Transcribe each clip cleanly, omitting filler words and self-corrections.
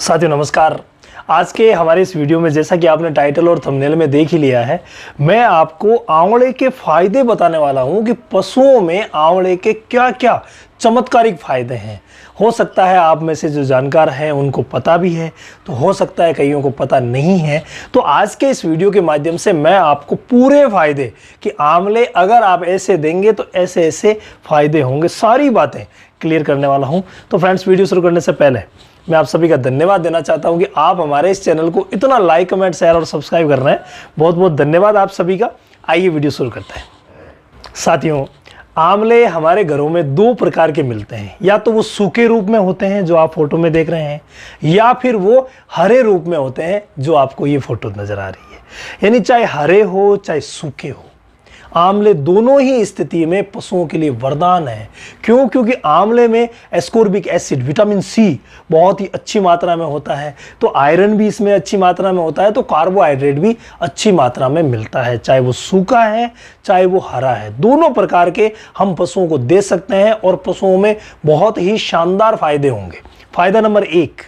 साथियों नमस्कार। आज के हमारे इस वीडियो में जैसा कि आपने टाइटल और थंबनेल में देख ही लिया है, मैं आपको आंवले के फायदे बताने वाला हूं कि पशुओं में आंवले के क्या क्या चमत्कारिक फायदे हैं। हो सकता है आप में से जो जानकार हैं उनको पता भी है, तो हो सकता है कईयों को पता नहीं है। तो आज के इस वीडियो के माध्यम से मैं आपको पूरे फायदे कि आंवले अगर आप ऐसे देंगे तो ऐसे ऐसे फायदे होंगे, सारी बातें क्लियर करने वाला हूं। तो फ्रेंड्स, वीडियो शुरू करने से पहले मैं आप सभी का धन्यवाद देना चाहता हूं कि आप हमारे इस चैनल को इतना लाइक, कमेंट, शेयर और सब्सक्राइब कर रहे हैं। बहुत बहुत धन्यवाद आप सभी का। आइए वीडियो शुरू करते हैं। साथियों, आंवले हमारे घरों में दो प्रकार के मिलते हैं। या तो वो सूखे रूप में होते हैं जो आप फोटो में देख रहे हैं, या फिर वो हरे रूप में होते हैं जो आपको ये फोटो नजर आ रही है। यानी चाहे हरे हो चाहे सूखे हो, आंवले दोनों ही स्थिति में पशुओं के लिए वरदान है। क्यों? क्योंकि आंवले में एस्कोर्बिक एसिड, विटामिन सी बहुत ही अच्छी मात्रा में होता है, तो आयरन भी इसमें अच्छी मात्रा में होता है, तो कार्बोहाइड्रेट भी अच्छी मात्रा में मिलता है। चाहे वो सूखा है चाहे वो हरा है, दोनों प्रकार के हम पशुओं को दे सकते हैं और पशुओं में बहुत ही शानदार फायदे होंगे। फायदा नंबर 1,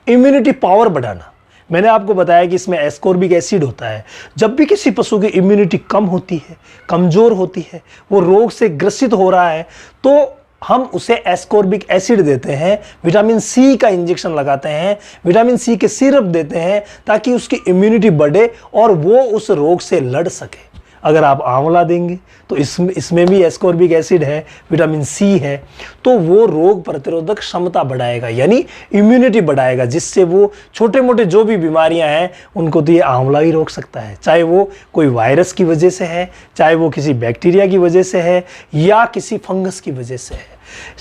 इम्यूनिटी पावर बढ़ाना। मैंने आपको बताया कि इसमें एस्कोर्बिक एसिड होता है। जब भी किसी पशु की इम्यूनिटी कम होती है, कमज़ोर होती है, वो रोग से ग्रसित हो रहा है, तो हम उसे एस्कोर्बिक एसिड देते हैं, विटामिन सी का इंजेक्शन लगाते हैं, विटामिन सी के सिरप देते हैं ताकि उसकी इम्यूनिटी बढ़े और वो उस रोग से लड़ सके। अगर आप आंवला देंगे तो इसमें भी एस्कोर्बिक एसिड है, विटामिन सी है, तो वो रोग प्रतिरोधक क्षमता बढ़ाएगा, यानी इम्यूनिटी बढ़ाएगा, जिससे वो छोटे मोटे जो भी बीमारियां हैं उनको तो ये आंवला ही रोक सकता है। चाहे वो कोई वायरस की वजह से है, चाहे वो किसी बैक्टीरिया की वजह से है, या किसी फंगस की वजह से है।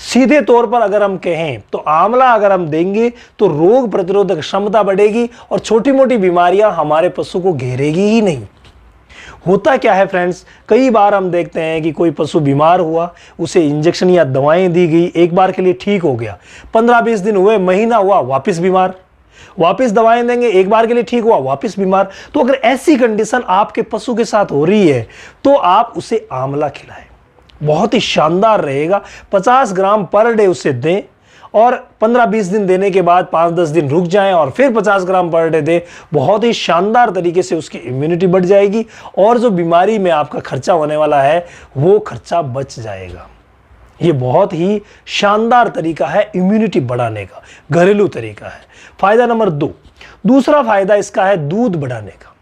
सीधे तौर पर अगर हम कहें तो आंवला अगर हम देंगे तो रोग प्रतिरोधक क्षमता बढ़ेगी और छोटी मोटी बीमारियां हमारे पशु को घेरेगी ही नहीं। होता क्या है फ्रेंड्स, कई बार हम देखते हैं कि कोई पशु बीमार हुआ, उसे इंजेक्शन या दवाएं दी गई, एक बार के लिए ठीक हो गया, 15-20 दिन हुए, महीना हुआ, वापस बीमार, वापस दवाएं देंगे, एक बार के लिए ठीक हुआ, वापस बीमार। तो अगर ऐसी कंडीशन आपके पशु के साथ हो रही है तो आप उसे आंवला खिलाएं, बहुत ही शानदार रहेगा। 50 ग्राम पर डे उसे दें और 15-20 दिन देने के बाद 5-10 दिन रुक जाएं और फिर 50 ग्राम पर डे दें। बहुत ही शानदार तरीके से उसकी इम्यूनिटी बढ़ जाएगी और जो बीमारी में आपका खर्चा होने वाला है वो खर्चा बच जाएगा। ये बहुत ही शानदार तरीका है इम्यूनिटी बढ़ाने का, घरेलू तरीका है। फायदा नंबर 2, दूसरा फायदा इसका है दूध बढ़ाने का।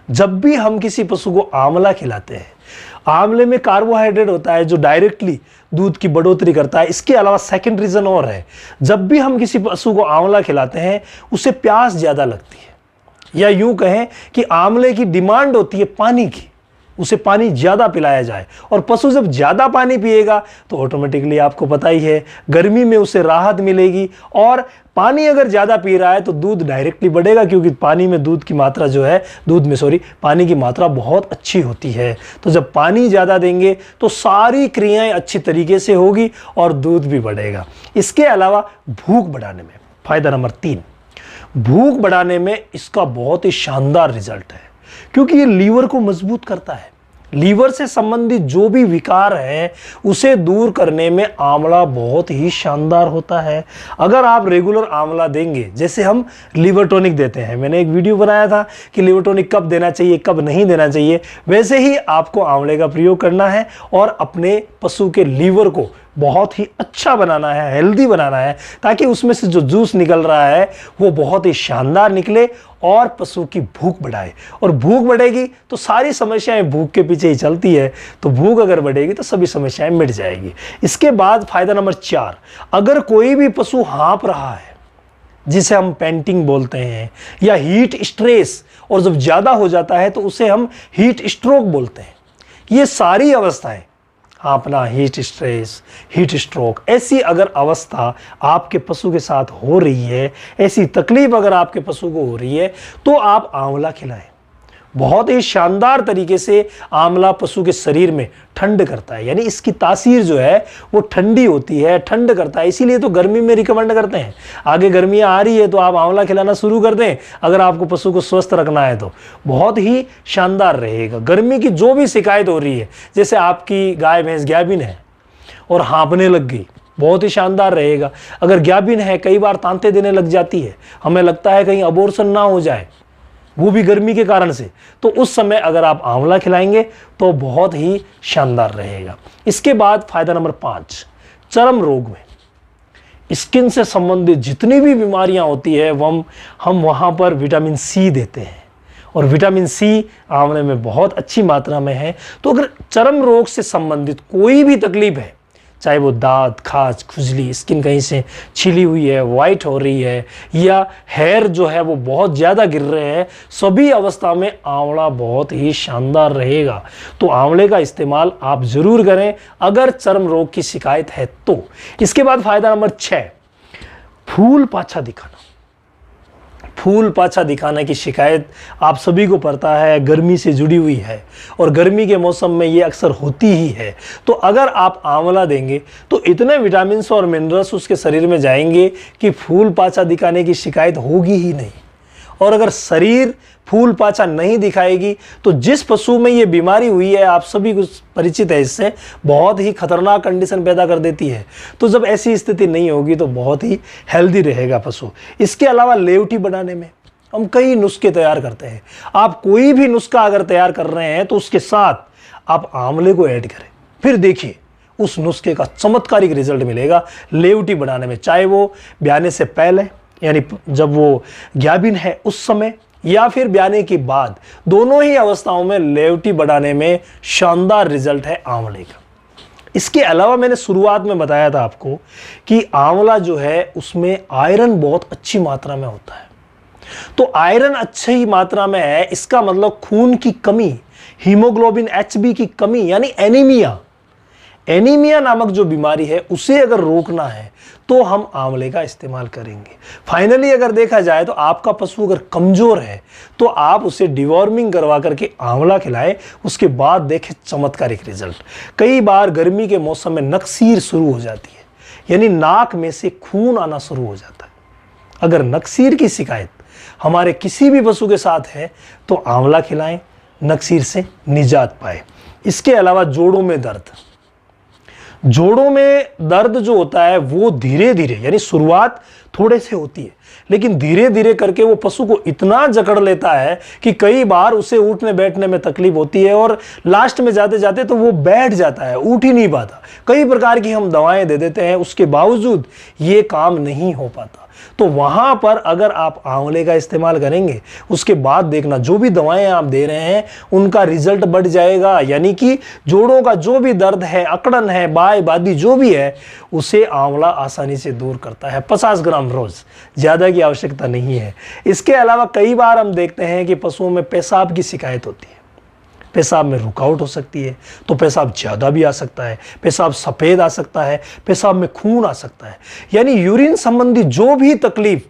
जब भी हम किसी पशु को आंवला खिलाते हैं, आंवले में कार्बोहाइड्रेट होता है जो डायरेक्टली दूध की बढ़ोतरी करता है। इसके अलावा सेकंड रीजन और है, जब भी हम किसी पशु को आंवला खिलाते हैं उसे प्यास ज़्यादा लगती है, या यूं कहें कि आंवले की डिमांड होती है पानी की, उसे पानी ज़्यादा पिलाया जाए। और पशु जब ज़्यादा पानी पिएगा तो ऑटोमेटिकली आपको पता ही है गर्मी में उसे राहत मिलेगी, और पानी अगर ज़्यादा पी रहा है तो दूध डायरेक्टली बढ़ेगा, क्योंकि पानी में दूध की मात्रा जो है, पानी की मात्रा बहुत अच्छी होती है। तो जब पानी ज़्यादा देंगे तो सारी क्रियाएं अच्छी तरीके से होगी और दूध भी बढ़ेगा। इसके अलावा भूख बढ़ाने में, फायदा नंबर 3, भूख बढ़ाने में इसका बहुत ही शानदार रिजल्ट है, क्योंकि ये लीवर को मजबूत करता है। लीवर से संबंधित जो भी विकार है उसे दूर करने में आंवला बहुत ही शानदार होता है। अगर आप रेगुलर आंवला देंगे, जैसे हम लीवर टॉनिक देते हैं, मैंने एक वीडियो बनाया था कि लीवर टॉनिक कब देना चाहिए कब नहीं देना चाहिए, वैसे ही आपको आंवले का प्रयोग करना है और अपने पशु के लीवर को बहुत ही अच्छा बनाना है, हेल्दी बनाना है, ताकि उसमें से जो जूस निकल रहा है वो बहुत ही शानदार निकले और पशु की भूख बढ़ाए। और भूख बढ़ेगी तो सारी समस्याएं भूख के पीछे ही चलती है, तो भूख अगर बढ़ेगी तो सभी समस्याएं मिट जाएगी। इसके बाद फायदा नंबर 4, अगर कोई भी पशु हाँफ रहा है, जिसे हम पेंटिंग बोलते हैं, या हीट स्ट्रेस, और जब ज़्यादा हो जाता है तो उसे हम हीट स्ट्रोक बोलते हैं, ये सारी अवस्थाएं, हाँफना, हीट स्ट्रेस, हीट स्ट्रोक, ऐसी अगर अवस्था आपके पशु के साथ हो रही है, ऐसी तकलीफ अगर आपके पशु को हो रही है, तो आप आंवला खिलाएं। बहुत ही शानदार तरीके से आंवला पशु के शरीर में ठंड करता है, यानी इसकी तासीर जो है वो ठंडी होती है, ठंड करता है। इसीलिए तो गर्मी में रिकमेंड करते हैं, आगे गर्मियाँ आ रही है तो आप आंवला खिलाना शुरू कर दें अगर आपको पशु को स्वस्थ रखना है तो बहुत ही शानदार रहेगा। गर्मी की जो भी शिकायत हो रही है, जैसे आपकी गाय भैंस गाभिन है और हाँफने लग गई, बहुत ही शानदार रहेगा। अगर ज्ञाबिन है, कई बार तांते देने लग जाती है, हमें लगता है कहीं अबॉर्शन ना हो जाए, वो भी गर्मी के कारण से, तो उस समय अगर आप आंवला खिलाएंगे तो बहुत ही शानदार रहेगा। इसके बाद फायदा नंबर 5, चर्म रोग में स्किन से संबंधित जितनी भी बीमारियां होती है हम वहां पर विटामिन सी देते हैं, और विटामिन सी आंवले में बहुत अच्छी मात्रा में है। तो अगर चर्म रोग से संबंधित कोई भी तकलीफ है, चाहे वो दांत, खाज, खुजली, स्किन कहीं से छिली हुई है, वाइट हो रही है, या हेयर जो है वो बहुत ज़्यादा गिर रहे हैं, सभी अवस्था में आंवला बहुत ही शानदार रहेगा। तो आंवले का इस्तेमाल आप ज़रूर करें अगर चर्म रोग की शिकायत है तो। इसके बाद फायदा नंबर 6, फूल पाछा दिखाना। फूल पाछा दिखाने की शिकायत आप सभी को पता है, गर्मी से जुड़ी हुई है, और गर्मी के मौसम में ये अक्सर होती ही है। तो अगर आप आंवला देंगे तो इतने विटामिन और मिनरल्स उसके शरीर में जाएंगे कि फूल पाछा दिखाने की शिकायत होगी ही नहीं। और अगर शरीर फूल पाछा नहीं दिखाएगी तो जिस पशु में ये बीमारी हुई है, आप सभी को परिचित है इससे, बहुत ही खतरनाक कंडीशन पैदा कर देती है। तो जब ऐसी स्थिति नहीं होगी तो बहुत ही हेल्दी रहेगा पशु। इसके अलावा लेवटी बढ़ाने में हम कई नुस्खे तैयार करते हैं। आप कोई भी नुस्खा अगर तैयार कर रहे हैं तो उसके साथ आप आंवले को ऐड करें, फिर देखिए उस नुस्खे का चमत्कारिक रिजल्ट मिलेगा लेवटी बढ़ाने में। चाहे वो ब्याने से पहले, यानी जब वो ज्ञाबिन है उस समय, या फिर ब्याने के बाद, दोनों ही अवस्थाओं में लेवटी बढ़ाने में शानदार रिजल्ट है आंवले का। इसके अलावा मैंने शुरुआत में बताया था आपको कि आंवला जो है उसमें आयरन बहुत अच्छी मात्रा में होता है। तो आयरन अच्छी मात्रा में है, इसका मतलब खून की कमी, हीमोग्लोबिन HB की कमी यानी एनीमिया नामक जो बीमारी है उसे अगर रोकना है तो हम आंवले का इस्तेमाल करेंगे। फाइनली अगर देखा जाए तो आपका पशु अगर कमजोर है तो आप उसे डिवॉर्मिंग करवा करके आंवला खिलाएं, उसके बाद देखें चमत्कारिक रिजल्ट। कई बार गर्मी के मौसम में नक्सीर शुरू हो जाती है, यानी नाक में से खून आना शुरू हो जाता है। अगर नक्सीर की शिकायत हमारे किसी भी पशु के साथ है तो आंवला खिलाएं, नक्सीर से निजात पाए। इसके अलावा जोड़ों में दर्द जो होता है वो धीरे धीरे, यानी शुरुआत थोड़े से होती है लेकिन धीरे धीरे करके वो पशु को इतना जकड़ लेता है कि कई बार उसे उठने बैठने में तकलीफ होती है, और लास्ट में जाते जाते तो वो बैठ जाता है, उठ ही नहीं पाता। कई प्रकार की हम दवाएं दे देते हैं, उसके बावजूद ये काम नहीं हो पाता। तो वहां पर अगर आप आंवले का इस्तेमाल करेंगे, उसके बाद देखना जो भी दवाएं आप दे रहे हैं उनका रिजल्ट बढ़ जाएगा। यानी कि जोड़ों का जो भी दर्द है, अकड़न है, बाय बादी जो भी है, उसे आंवला आसानी से दूर करता है। 50 ग्राम रोज, ज़्यादा की आवश्यकता नहीं है। इसके अलावा कई बार हम देखते हैं कि पशुओं में पेशाब की शिकायत होती है, पेशाब में रुकावट हो सकती है, तो पेशाब ज़्यादा भी आ सकता है, पेशाब सफ़ेद आ सकता है, पेशाब में खून आ सकता है। यानी यूरिन संबंधी जो भी तकलीफ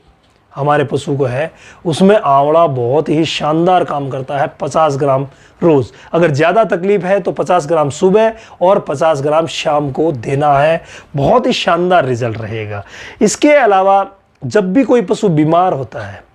हमारे पशु को है उसमें आंवला बहुत ही शानदार काम करता है। 50 ग्राम रोज़, अगर ज़्यादा तकलीफ है तो 50 ग्राम सुबह और 50 ग्राम शाम को देना है, बहुत ही शानदार रिजल्ट रहेगा। इसके अलावा जब भी कोई पशु बीमार होता है,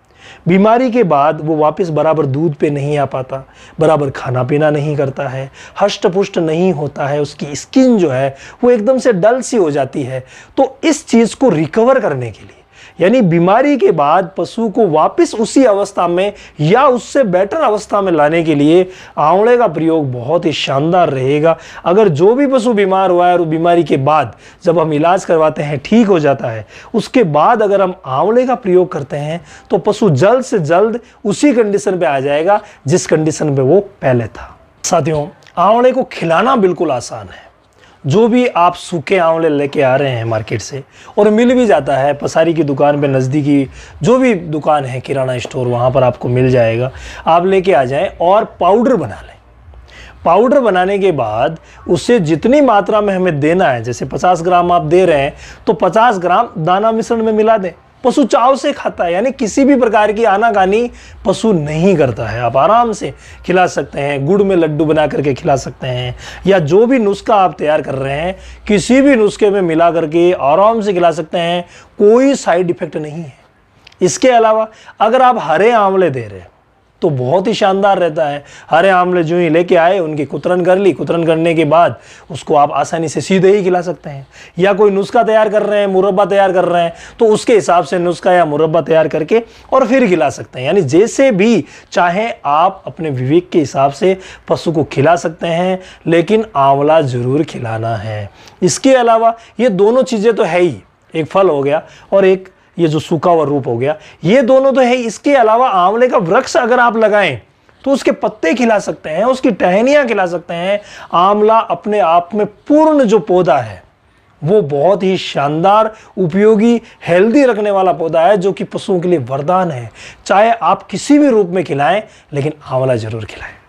बीमारी के बाद वो वापस बराबर दूध पे नहीं आ पाता, बराबर खाना पीना नहीं करता है, हष्ट पुष्ट नहीं होता है, उसकी स्किन जो है वो एकदम से डल सी हो जाती है। तो इस चीज़ को रिकवर करने के लिए, यानी बीमारी के बाद पशु को वापस उसी अवस्था में या उससे बेटर अवस्था में लाने के लिए आंवले का प्रयोग बहुत ही शानदार रहेगा। अगर जो भी पशु बीमार हुआ है और बीमारी के बाद जब हम इलाज करवाते हैं ठीक हो जाता है, उसके बाद अगर हम आंवले का प्रयोग करते हैं तो पशु जल्द से जल्द उसी कंडीशन पे आ जाएगा जिस कंडीशन पे वो पहले था। साथियों, आंवले को खिलाना बिल्कुल आसान है। जो भी आप सूखे आंवले लेके आ रहे हैं मार्केट से, और मिल भी जाता है, पसारी की दुकान पे नज़दीकी जो भी दुकान है, किराना स्टोर, वहाँ पर आपको मिल जाएगा। आप लेके आ जाएं और पाउडर बना लें। पाउडर बनाने के बाद उसे जितनी मात्रा में हमें देना है, जैसे 50 ग्राम आप दे रहे हैं तो 50 ग्राम दाना मिश्रण में मिला दें। पशु चाव से खाता है, यानी किसी भी प्रकार की आनाकानी पशु नहीं करता है। आप आराम से खिला सकते हैं, गुड़ में लड्डू बना करके खिला सकते हैं, या जो भी नुस्खा आप तैयार कर रहे हैं किसी भी नुस्खे में मिला करके आराम से खिला सकते हैं, कोई साइड इफेक्ट नहीं है। इसके अलावा अगर आप हरे आंवले दे रहे हैं, तो बहुत ही शानदार रहता है। हरे आंवले जो ही लेके आए, उनकी कुतरन कर ली, कुतरन करने के बाद उसको आप आसानी से सीधे ही खिला सकते हैं, या कोई नुस्खा तैयार कर रहे हैं, मुरब्बा तैयार कर रहे हैं, तो उसके हिसाब से नुस्खा या मुरब्बा तैयार करके और फिर खिला सकते हैं। यानी जैसे भी चाहे आप अपने विवेक के हिसाब से पशु को खिला सकते हैं, लेकिन आंवला जरूर खिलाना है। इसके अलावा ये दोनों चीज़ें तो है ही, एक फल हो गया और एक ये जो सूखा हुआ रूप हो गया, ये दोनों तो है। इसके अलावा आंवले का वृक्ष अगर आप लगाएं तो उसके पत्ते खिला सकते हैं, उसकी टहनियां खिला सकते हैं। आंवला अपने आप में पूर्ण जो पौधा है वो बहुत ही शानदार, उपयोगी, हेल्दी रखने वाला पौधा है, जो कि पशुओं के लिए वरदान है। चाहे आप किसी भी रूप में खिलाएं, लेकिन आंवला जरूर खिलाएं।